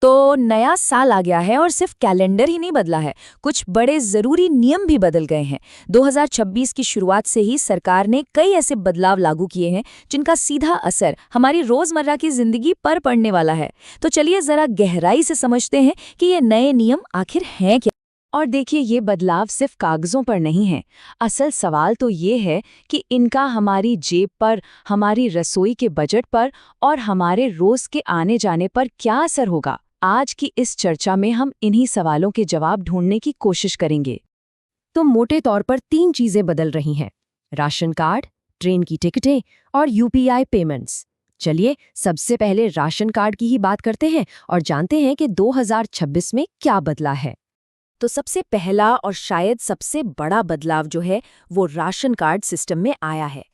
तो नया साल आ गया है और सिर्फ कैलेंडर ही नहीं बदला है, कुछ बड़े जरूरी नियम भी बदल गए हैं। 2026 की शुरुआत से ही सरकार ने कई ऐसे बदलाव लागू किए हैं जिनका सीधा असर हमारी रोजमर्रा की जिंदगी पर पड़ने वाला है। तो चलिए जरा गहराई से समझते हैं कि ये नए नियम आखिर हैं क्या। और देखिए, ये बदलाव सिर्फ कागजों पर नहीं है। असल सवाल तो ये है कि इनका हमारी जेब पर, हमारी रसोई के बजट पर और हमारे रोज के आने जाने पर क्या असर होगा। आज की इस चर्चा में हम इन्हीं सवालों के जवाब ढूंढने की कोशिश करेंगे। तो मोटे तौर पर 3 चीजें बदल रही हैं: राशन कार्ड, ट्रेन की टिकटें और यूपीआई पेमेंट्स। चलिए सबसे पहले राशन कार्ड की ही बात करते हैं और जानते हैं कि 2026 में क्या बदला है। तो सबसे पहला और शायद सबसे बड़ा बदलाव जो है वो राशन कार्ड सिस्टम में आया है।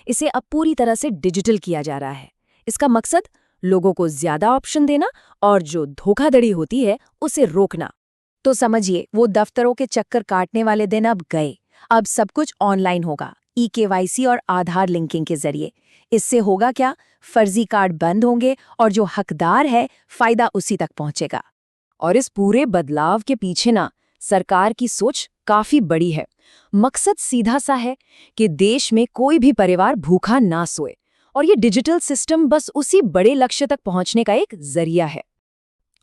इसे अब पूरी तरह से डिजिटल किया जा रहा है। इसका मकसद लोगों को ज्यादा ऑप्शन देना और जो धोखाधड़ी होती है उसे रोकना। तो समझिए, वो दफ्तरों के चक्कर काटने वाले दिन अब गए। अब सब कुछ ऑनलाइन होगा, ई-केवाईसी और आधार लिंकिंग के जरिए। इससे होगा क्या? फर्जी कार्ड बंद होंगे और जो हकदार है फायदा उसी तक पहुंचेगा। और इस पूरे बदलाव के पीछे ना सरकार की सोच काफी बड़ी है। मकसद सीधा सा है कि देश में कोई भी परिवार भूखा ना सोए, और ये डिजिटल सिस्टम बस उसी बड़े लक्ष्य तक पहुंचने का एक जरिया है।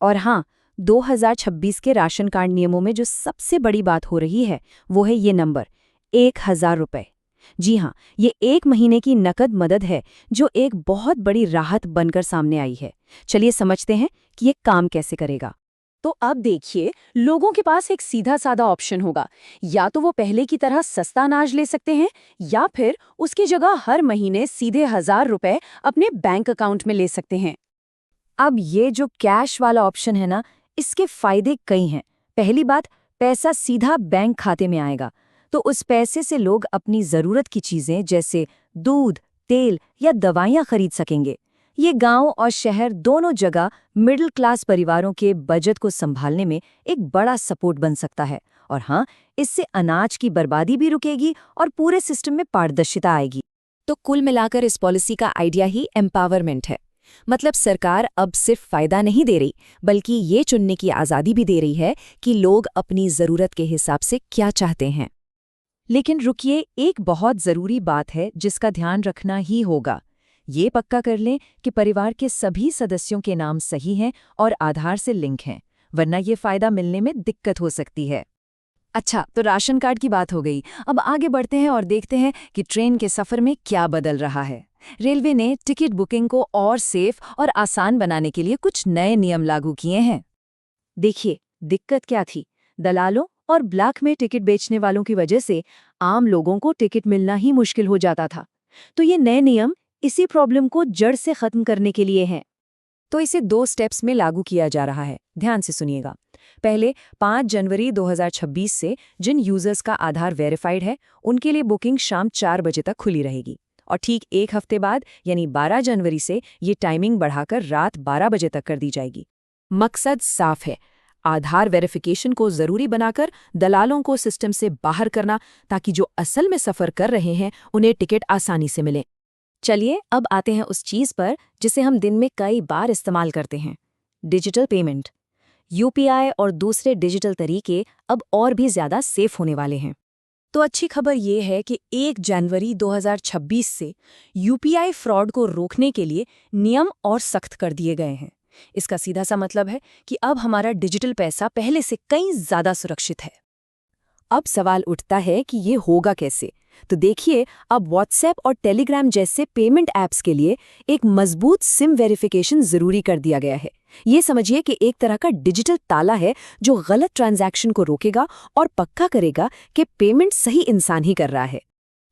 और हाँ, 2026 के राशन कार्ड नियमों में जो सबसे बड़ी बात हो रही है वो है ये नंबर 1000 रुपए। जी हाँ, ये 1 महीने की नकद मदद है जो एक बहुत बड़ी राहत बनकर सामने आई है। चलिए समझते हैं कि ये काम कैसे करेगा। तो अब देखिए, लोगों के पास एक सीधा साधा ऑप्शन होगा। या तो वो पहले की तरह सस्ता अनाज ले सकते हैं, या फिर उसकी जगह हर महीने सीधे 1000 रुपए अपने बैंक अकाउंट में ले सकते हैं। अब ये जो कैश वाला ऑप्शन है ना, इसके फायदे कई हैं। पहली बात, पैसा सीधा बैंक खाते में आएगा, तो उस पैसे से लोग अपनी जरूरत की चीजें जैसे दूध, तेल या दवाइयाँ खरीद सकेंगे। ये गांव और शहर दोनों जगह मिडिल क्लास परिवारों के बजट को संभालने में एक बड़ा सपोर्ट बन सकता है। और हाँ, इससे अनाज की बर्बादी भी रुकेगी और पूरे सिस्टम में पारदर्शिता आएगी। तो कुल मिलाकर इस पॉलिसी का आइडिया ही एम्पावरमेंट है। मतलब सरकार अब सिर्फ फायदा नहीं दे रही, बल्कि ये चुनने की आज़ादी भी दे रही है कि लोग अपनी ज़रूरत के हिसाब से क्या चाहते हैं। लेकिन रुकिए, एक बहुत ज़रूरी बात है जिसका ध्यान रखना ही होगा। ये पक्का कर लें कि परिवार के सभी सदस्यों के नाम सही हैं और आधार से लिंक हैं, वरना ये फ़ायदा मिलने में दिक्कत हो सकती है। अच्छा, तो राशन कार्ड की बात हो गई। अब आगे बढ़ते हैं और देखते हैं कि ट्रेन के सफ़र में क्या बदल रहा है। रेलवे ने टिकट बुकिंग को और सेफ और आसान बनाने के लिए कुछ नए नियम लागू किए हैं। देखिए, दिक्कत क्या थी? दलालों और ब्लैक में टिकट बेचने वालों की वजह से आम लोगों को टिकट मिलना ही मुश्किल हो जाता था। तो ये नए नियम इसी प्रॉब्लम को जड़ से खत्म करने के लिए हैं। तो इसे 2 स्टेप्स में लागू किया जा रहा है। ध्यान से सुनिएगा। पहले 5 जनवरी 2026 से जिन यूजर्स का आधार वेरीफाइड है, उनके लिए बुकिंग शाम 4 बजे तक खुली रहेगी। और ठीक 1 हफ्ते बाद यानी 12 जनवरी से ये टाइमिंग बढ़ाकर रात 12 बजे तक कर दी जाएगी। मकसद साफ है, आधार वेरिफिकेशन को जरूरी बनाकर दलालों को सिस्टम से बाहर करना, ताकि जो असल में सफर कर रहे हैं उन्हें टिकट आसानी से मिले। चलिए अब आते हैं उस चीज पर जिसे हम दिन में कई बार इस्तेमाल करते हैं, डिजिटल पेमेंट। यूपीआई और दूसरे डिजिटल तरीके अब और भी ज्यादा सेफ होने वाले हैं। तो अच्छी खबर ये है कि 1 जनवरी 2026 से यूपीआई फ्रॉड को रोकने के लिए नियम और सख्त कर दिए गए हैं। इसका सीधा सा मतलब है कि अब हमारा डिजिटल पैसा पहले से कहीं ज्यादा सुरक्षित है। अब सवाल उठता है कि ये होगा कैसे? तो देखिए, अब व्हाट्सएप और टेलीग्राम जैसे पेमेंट ऐप्स के लिए एक मजबूत सिम वेरिफिकेशन जरूरी कर दिया गया है। ये समझिए कि एक तरह का डिजिटल ताला है जो गलत ट्रांजैक्शन को रोकेगा और पक्का करेगा कि पेमेंट सही इंसान ही कर रहा है।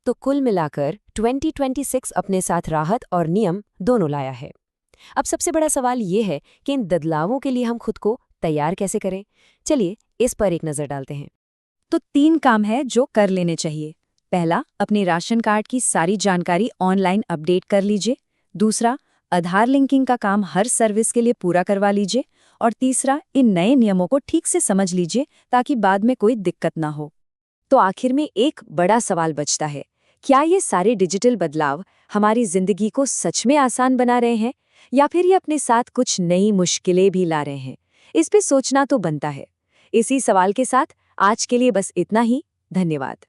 तो कुल मिलाकर 2026 अपने साथ राहत और नियम दोनों लाया है। अब सबसे बड़ा सवाल ये है कि इन बदलावों के लिए हम खुद को तैयार कैसे करें। चलिए इस पर एक नज़र डालते हैं। तो 3 काम है जो कर लेने चाहिए। पहला, अपने राशन कार्ड की सारी जानकारी ऑनलाइन अपडेट कर लीजिए। दूसरा, आधार लिंकिंग का काम हर सर्विस के लिए पूरा करवा लीजिए। और तीसरा, इन नए नियमों को ठीक से समझ लीजिए ताकि बाद में कोई दिक्कत ना हो। तो आखिर में एक बड़ा सवाल बचता है, क्या ये सारे डिजिटल बदलाव हमारी जिंदगी को सच में आसान बना रहे हैं, या फिर ये अपने साथ कुछ नई मुश्किलें भी ला रहे हैं? इस पे सोचना तो बनता है। इसी सवाल के साथ आज के लिए बस इतना ही। धन्यवाद।